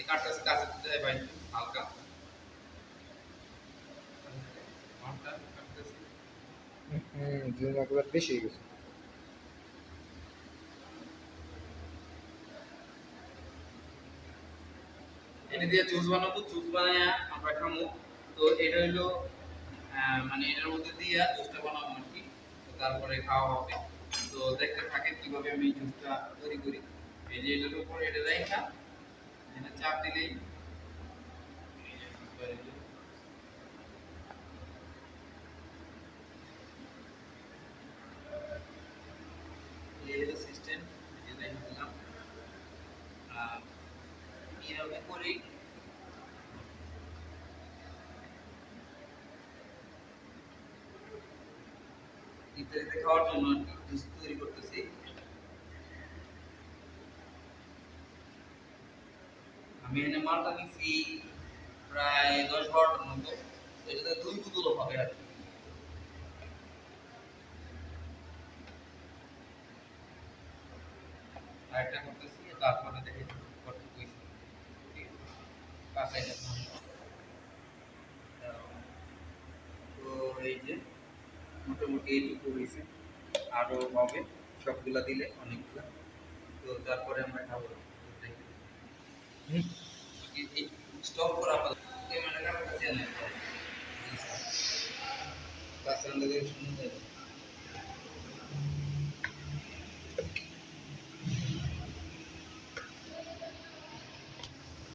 এই কাঠটা কাছে দিতে হয় ভাই হালকা মাঠটা কাটতেছি জুম একবার বেশি হয়ে গেছে। এটা দিয়ে জুস বানাবো, জুস বানায়া আমরা খামু। তো এটা হইলো মানে এটার মধ্যে দিয়ে জুসটা বানাবো আর কি। তো তারপরে খাওয়া হবে। তো দেখতে থাকেন কিভাবে আমি জুসটা তৈরি করি। এই যে এটার উপরে এটা রাইখা এটা চাপ দিলেই এই যে জুস বের হইলো। এই হলো সিস্টেম। এই যে রেখে দিলাম। আহ এইভাবে করেই ইত্যাদিতে খাওয়ার জন্য আর কি জুস তৈরি করতেছি। আমি এখানে মালটা নিচ্ছি প্রায় 10-12টার মতো। এটাতে 2 বোতল হবে আর কি। আরেকটা করতেছি তারপরে দেখে কতটুকু হইছে। ঠিক আছে? কাঁচাই রাখলাম। তো এই যে মোটামুটি এইটুকু হইছে। আরো হবে সবগুলা দিলে অনেকগুলা। তো তারপরে আমরা খাবো। এই স্টপ করা আপাতত ক্যামেরাটা কাছে আনেন। কাছে আনলে সুন্দর